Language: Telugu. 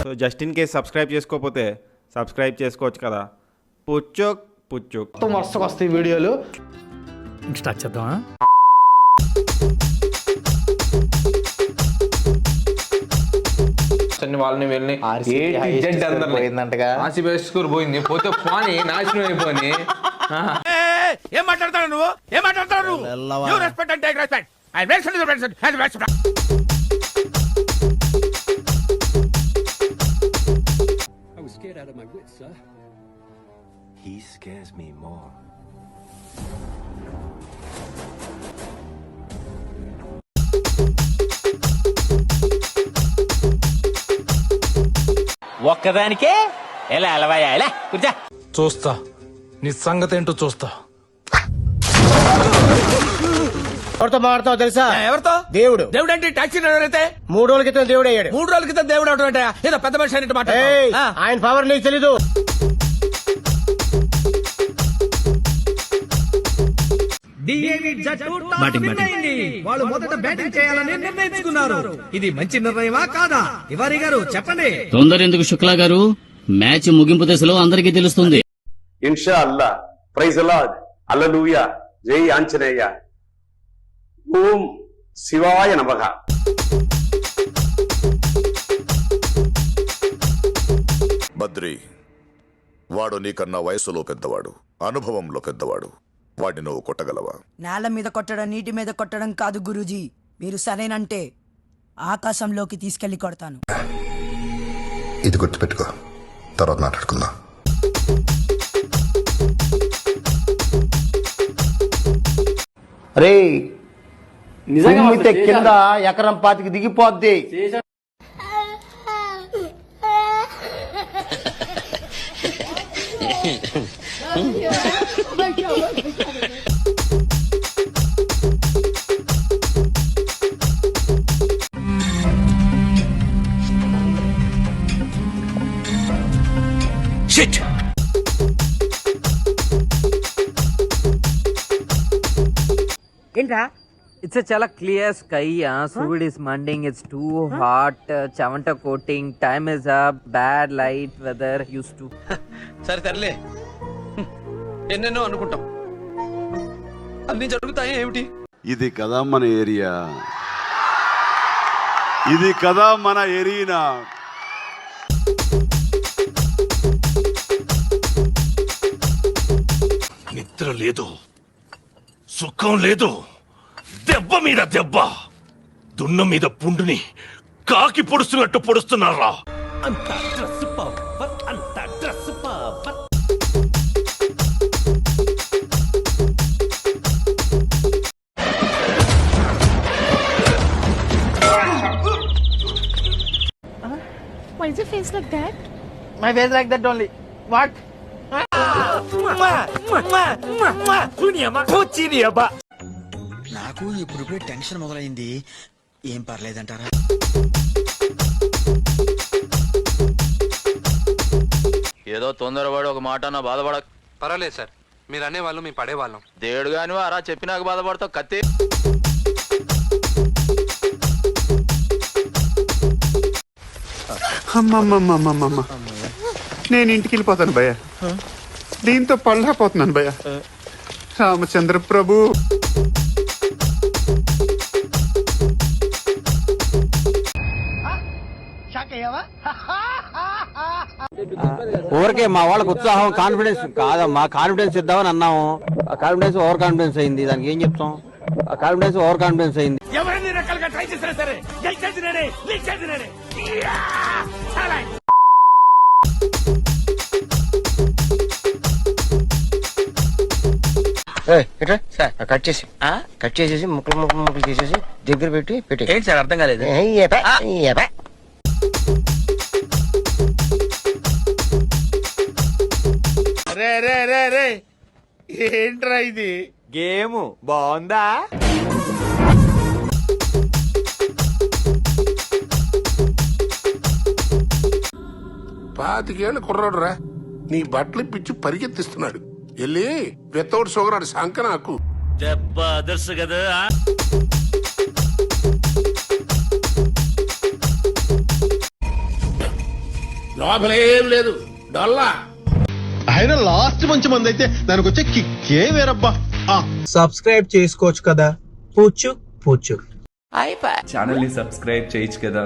So just in case subscribe చేసుకోకపోతే సబ్స్క్రైబ్ చేసుకోవచ్చు కదా. పుచ్చుక్ పుచ్చుక్ వరుసకు వస్తాయి వీడియోలు. స్టార్ట్ చేద్దామా? వాళ్ళని వెళ్ళి ఆర్సీబీ స్కోర్ పోయింది, పోతే పోనీ నాశనం అయిపోయి. ఏం మాట్లాడతాడు నువ్వు? ఏం మాట్లాడతాడు నువ్వు? You respect and take respect. I respect. I was scared out of my wits, sir. He scares me more. ఒక్కదానికే ఎలా అలవాయా? ఎలా కూర్చో. చూస్తా నీ సంగతి ఏంటో చూస్తా. ఎవరితో మాట్లాడతావు తెలుసా? ఎవరితో? దేవుడు. దేవుడు అంటే టాక్సీ డ్రైవర్ అయితే 3 రోజుల క్రితం దేవుడు అయ్యాడు. 3 రోజుల క్రితం దేవుడు అవడం అంటే ఏదో పెద్ద మనిషి అనేట్టు మాట్లాడు. ఆయన పవర్ నీకు తెలీదు. వాళ్ళు మొదట బ్యాటింగ్ చేయాలని నిర్ణయించుకున్నారు. ఇది మంచి నిర్ణయమా కాదా? తివారీ గారు చెప్పండి. తొందర ఎందుకు శుక్లా గారు? మ్యాచ్ ముగింపు దశలో అందరికీ తెలుస్తుంది. ఇన్షా అల్లా. ప్రైజ్ అలాడ్. హల్లెలూయా. జై ఆంజనేయ. ఓం శివాయ నమః. బద్రి, వాడు నీకన్నా వయసులో పెద్దవాడు, అనుభవంలో పెద్దవాడు. వాడిని నువ్వు కొట్టగలవా? నేల మీద కొట్టడం, నీటి మీద కొట్టడం కాదు గురూజీ. మీరు సరేనంటే ఆకాశంలోకి తీసుకెళ్లి కొడతాను. ఇది గుర్తుపెట్టుకో, తర్వాత మాట్లాడుకుందాం. రే నిజంగా కింద ఎకరం 25 దిగిపోద్ది. ఏంట్రా? ఇట్స్ చాలా క్లియర్ స్కై. సూర్యుడు ఇస్ మండింగ్. It's too hot. చెమట coating. Time is up. Bad light weather use to. సరే తరలే, ఎన్నెన్నో అనుకుంటాం, అన్ని జరుగుతాయి ఏమిటి? ఇది కదా మన ఏరియా, ఇది కదా మన ఏరియా. నిద్ర లేదు, సుఖం లేదు, దెబ్బ మీద దెబ్బ, దున్న మీద పుండుని కాకి పొడుస్తున్నట్టు పొడుస్తున్నారా? అంత డ్రెస్ పవర్, అంత dress power. Why is your face like that? My face like that only. What? నాకు ఇప్పుడు టెన్షన్ మొదలైంది. ఏం పర్లేదంటారా? ఏదో తొందరపడి ఒక మాట నా బాధపడ. పర్వాలేదు సార్, మీరు అనేవాళ్ళు మేము పడేవాళ్ళం. దేవుడు గాని అరా చెప్పి నాకు బాధపడతావు. కత్తి అమ్మమ్మమ్మమ్మమ్మ, నేను ఇంటికి వెళ్ళిపోతాను భయ్య. దీంతో పళ్ళపోతున్నాను భయ్య. రామచంద్ర ప్రభు. ఊరికే మా వాళ్ళకి ఉత్సాహం, కాన్ఫిడెన్స్ కాదమ్మా. కాన్ఫిడెన్స్ ఇద్దామని అన్నాము. ఆ కాన్ఫిడెన్స్ ఓవర్ కాన్ఫిడెన్స్ అయింది. దానికి ఏం చెప్తాం? ఆ కాన్ఫిడెన్స్ ఓవర్ కాన్ఫిడెన్స్ అయింది. ఎవరైనా రకాలుగా ట్రై చేసినా సరే గెలిచేది నేనే, గెలిచేది నేనే. కట్ చేసేసి ముక్కలు చేసేసి దగ్గర పెట్టి ఏంటి సార్ అర్థం కాలేదు? ఏంట్రా ఇది? గేమ్ బాగుందా? పాతికేళ్ళు కుర్రాడు రా, నీ బట్టలు పిచ్చి పరిగెత్తిస్తున్నాడు. వెళ్ళి వితౌట్ షుగర్ అని సంక నాకు దెబ్బ అదర్సు కదా. లోపలేం లేదు డొల్లా. ఆయన లాస్ట్ మంచి మంది అయితే దానికి వచ్చే కిక్కే వేరబ్బా. సబ్స్క్రైబ్ చేసుకోవచ్చు కదా పూచు పూచు. ఛానల్ ని సబ్స్క్రైబ్ చేయొచ్చు కదా.